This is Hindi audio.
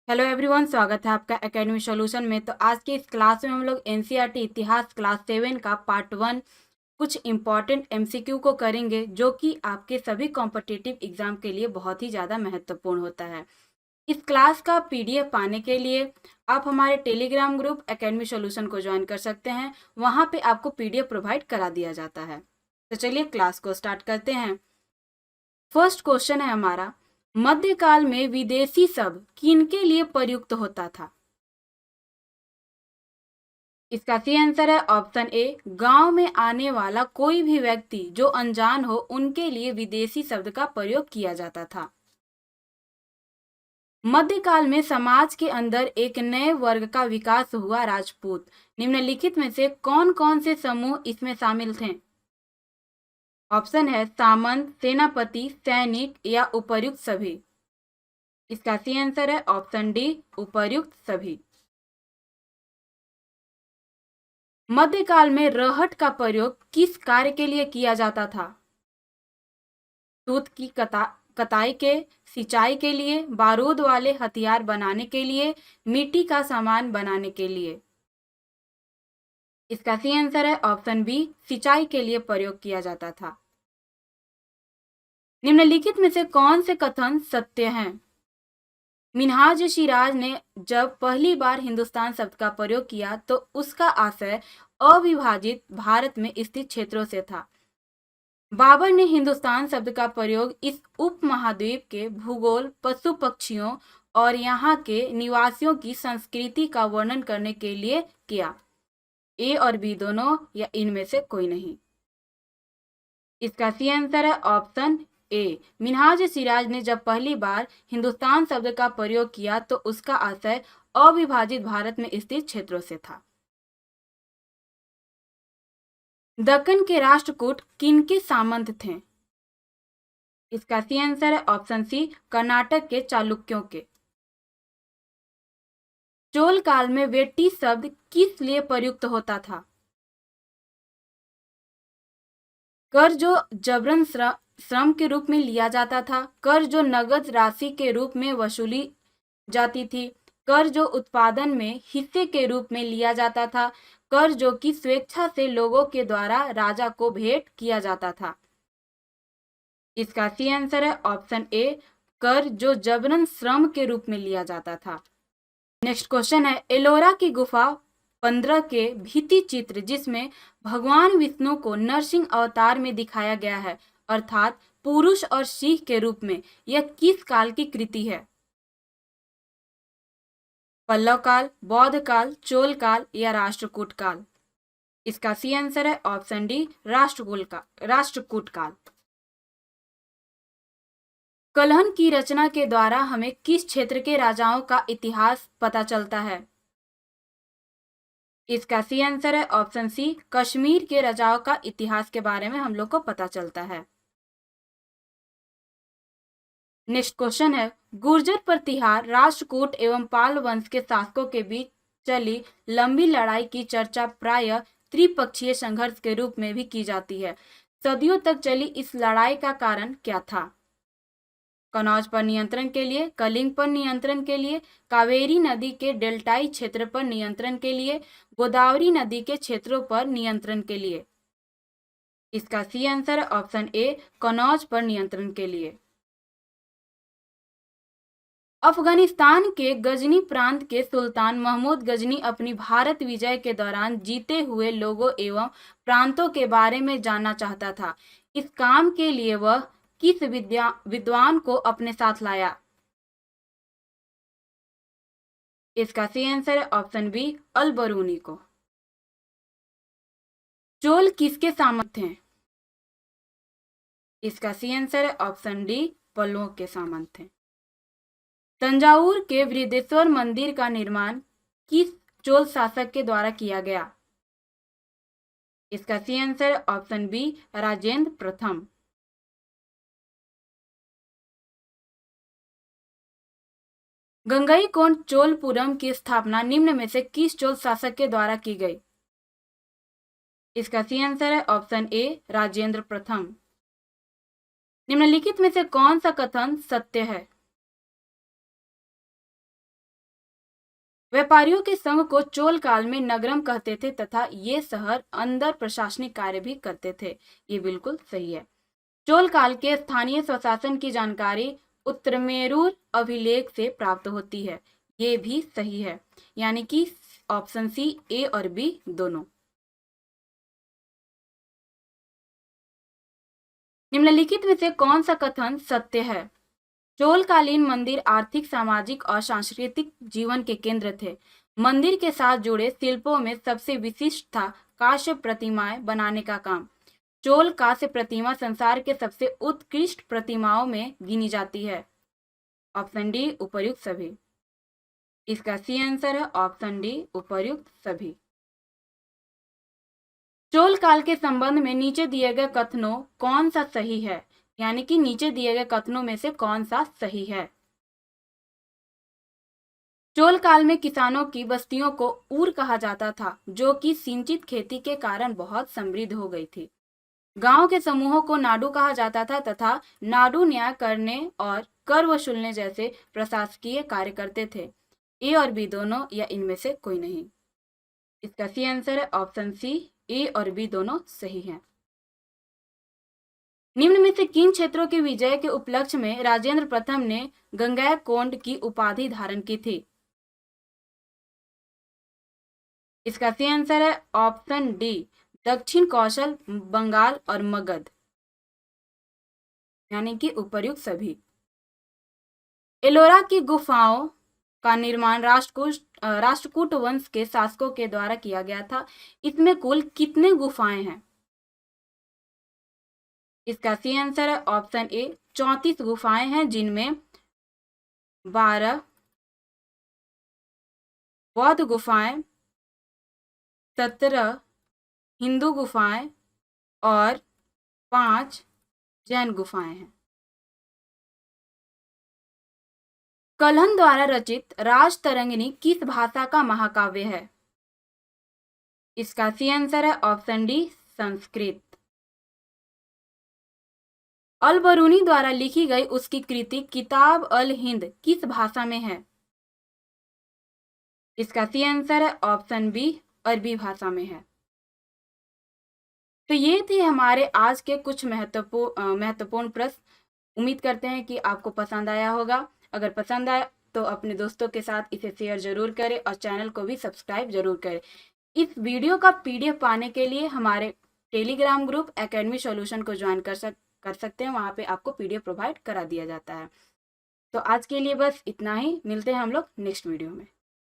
हेलो एवरीवन, स्वागत है आपका एकेडमी सॉल्यूशन में। तो आज की इस क्लास में हम लोग एनसीईआरटी इतिहास क्लास 7 का पार्ट 1 कुछ इम्पॉर्टेंट एमसीक्यू को करेंगे, जो कि आपके सभी कॉम्पिटिटिव एग्जाम के लिए बहुत ही ज़्यादा महत्वपूर्ण होता है। इस क्लास का पीडीएफ पाने के लिए आप हमारे टेलीग्राम ग्रुप एकेडमी सॉल्यूशन को ज्वाइन कर सकते हैं। वहाँ पे आपको पीडीएफ प्रोवाइड करा दिया जाता है। तो चलिए क्लास को स्टार्ट करते हैं। फर्स्ट क्वेश्चन है हमारा, मध्यकाल में विदेशी शब्द किनके लिए प्रयुक्त होता था? इसका सही आंसर है ऑप्शन ए, गांव में आने वाला कोई भी व्यक्ति जो अनजान हो उनके लिए विदेशी शब्द का प्रयोग किया जाता था। मध्यकाल में समाज के अंदर एक नए वर्ग का विकास हुआ, राजपूत। निम्नलिखित में से कौन कौन से समूह इसमें शामिल थे? ऑप्शन है सामंत, सेनापति, सैनिक या उपर्युक्त सभी। इसका सही आंसर है ऑप्शन डी, उपर्युक्त सभी। मध्यकाल में रहट का प्रयोग किस कार्य के लिए किया जाता था? सूत की कताई के, सिंचाई के लिए, बारूद वाले हथियार बनाने के लिए, मिट्टी का सामान बनाने के लिए। इसका सही आंसर है ऑप्शन बी, सिंचाई के लिए प्रयोग किया जाता था। निम्नलिखित में से कौन से कथन सत्य हैं? मिन्हाज शिराज ने जब पहली बार हिंदुस्तान शब्द का प्रयोग किया तो उसका आशय अविभाजित भारत में स्थित क्षेत्रों से था। बाबर ने हिंदुस्तान शब्द का प्रयोग इस उपमहाद्वीप के भूगोल, पशु पक्षियों और यहाँ के निवासियों की संस्कृति का वर्णन करने के लिए किया। ए और बी दोनों या इनमें से कोई नहीं। इसका सही आंसर है ऑप्शन ए। मिन्हाज सिराज ने जब पहली बार हिंदुस्तान शब्द का प्रयोग किया तो उसका आशय अविभाजित भारत में स्थित क्षेत्रों से था। दक्कन के राष्ट्रकूट किनके सामंत थे? इसका सही आंसर है ऑप्शन सी, कर्नाटक के चालुक्यों के। चोल काल में वेट्टी शब्द किस लिए प्रयुक्त होता था? कर जो जबरन श्रम के रूप में लिया जाता था, कर जो नगद राशि के रूप में वसूली जाती थी, कर जो उत्पादन में हिस्से के रूप में लिया जाता था, कर जो कि स्वेच्छा से लोगों के द्वारा राजा को भेंट किया जाता था। इसका सही आंसर है ऑप्शन ए, कर जो जबरन श्रम के रूप में लिया जाता था। नेक्स्ट क्वेश्चन है, एलोरा की गुफा 15 के भित्ति चित्र जिसमें भगवान विष्णु को नरसिंह अवतार में दिखाया गया है, अर्थात पुरुष और सिंह के रूप में, यह किस काल की कृति है? पल्लव काल, बौद्ध काल, चोल काल या राष्ट्रकूट काल? इसका सही आंसर है ऑप्शन डी, राष्ट्रकूट काल। कलहन की रचना के द्वारा हमें किस क्षेत्र के राजाओं का इतिहास पता चलता है? इसका सही आंसर है ऑप्शन सी, कश्मीर के राजाओं का इतिहास के बारे में हम लोग को पता चलता है। नेक्स्ट क्वेश्चन है, गुर्जर प्रतिहार, राष्ट्रकूट एवं पाल वंश के शासकों के बीच चली लंबी लड़ाई की चर्चा प्रायः त्रिपक्षीय संघर्ष के रूप में भी की जाती है। सदियों तक चली इस लड़ाई का कारण क्या था? कनौज पर नियंत्रण के लिए, कलिंग पर नियंत्रण के लिए, कावेरी नदी के डेल्टाई क्षेत्र पर नियंत्रण के लिए, गोदावरी नदी के क्षेत्रों पर नियंत्रण के लिए। इसका सही आंसर है ऑप्शन ए, कनौज पर नियंत्रण के लिए। अफगानिस्तान के गजनी प्रांत के सुल्तान महमूद गजनी अपनी भारत विजय के दौरान जीते हुए लोगों एवं प्रांतों के बारे में जानना चाहता था। इस काम के लिए वह किस विद्वान को अपने साथ लाया? इसका सही आंसर है ऑप्शन बी, अल बरूनी को। चोल किसके सामंत थे? इसका सही आंसर है ऑप्शन डी, पल्लवों के सामंत थे। तंजावुर के बृहदेश्वर मंदिर का निर्माण किस चोल शासक के द्वारा किया गया? इसका सही आंसर है ऑप्शन बी, राजेंद्र प्रथम। गंगईकोंड चोलपुरम की स्थापना निम्न में से किस चोल शासक के द्वारा की गई? इसका सही आंसर है ऑप्शन ए, राजेंद्र प्रथम। निम्नलिखित में से कौन सा कथन सत्य है? व्यापारियों के संघ को चोल काल में नगरम कहते थे तथा ये शहर अंदर प्रशासनिक कार्य भी करते थे। ये बिल्कुल सही है। चोल काल के स्थानीय स्वशासन की जानकारी उत्तरमेरूर अभिलेख से प्राप्त होती है। ये भी सही है, यानी कि ऑप्शन सी, ए और बी दोनों। निम्नलिखित में से कौन सा कथन सत्य है? चोलकालीन मंदिर आर्थिक, सामाजिक और सांस्कृतिक जीवन के केंद्र थे। मंदिर के साथ जुड़े शिल्पों में सबसे विशिष्ट था कांस्य प्रतिमाएं बनाने का काम। चोल कांस्य प्रतिमा संसार के सबसे उत्कृष्ट प्रतिमाओं में गिनी जाती है। ऑप्शन डी उपर्युक्त सभी। इसका सी आंसर है ऑप्शन डी उपर्युक्त सभी। चोल काल के संबंध में नीचे दिए गए कथनों कौन सा सही है? यानी कि नीचे दिए गए कथनों में से कौन सा सही है? चोल काल में किसानों की बस्तियों को ऊर कहा जाता था, जो कि सिंचित खेती के कारण बहुत समृद्ध हो गई थी। गांव के समूहों को नाडू कहा जाता था तथा नाडू न्याय करने और कर वसूलने जैसे प्रशासकीय कार्य करते थे। ए और बी दोनों या इनमें से कोई नहीं। इसका सी आंसर है ऑप्शन सी, ए और बी दोनों सही हैं। निम्न में से किन क्षेत्रों के विजय के उपलक्ष्य में राजेंद्र प्रथम ने गंगैकोंड की उपाधि धारण की थी? इसका सी आंसर है ऑप्शन डी, दक्षिण कौशल, बंगाल और मगध, यानी कि उपर्युक्त सभी। एलोरा की गुफाओं का निर्माण राष्ट्रकूट वंश के शासकों के द्वारा किया गया था। इसमें कुल कितने गुफाएं हैं? इसका सी आंसर है ऑप्शन ए, 34 गुफाएं हैं, जिनमें 12 बौद्ध गुफाएं, 17 हिंदू गुफाएं और 5 जैन गुफाएं हैं। कल्हण द्वारा रचित राजतरंगिणी किस भाषा का महाकाव्य है? इसका सी आंसर है ऑप्शन डी, संस्कृत। अल बरूनी द्वारा लिखी गई उसकी कृति किताब अल हिंद किस भाषा में है? इसका सी आंसर है ऑप्शन बी, अरबी भाषा में है। तो ये थे हमारे आज के कुछ महत्वपूर्ण प्रश्न। उम्मीद करते हैं कि आपको पसंद आया होगा। अगर पसंद आया तो अपने दोस्तों के साथ इसे शेयर जरूर करें और चैनल को भी सब्सक्राइब जरूर करें। इस वीडियो का PDF पाने के लिए हमारे टेलीग्राम ग्रुप एकेडमी सॉल्यूशन को ज्वाइन कर सकते हैं। वहाँ पे आपको PDF प्रोवाइड करा दिया जाता है। तो आज के लिए बस इतना ही। मिलते हैं हम लोग नेक्स्ट वीडियो में।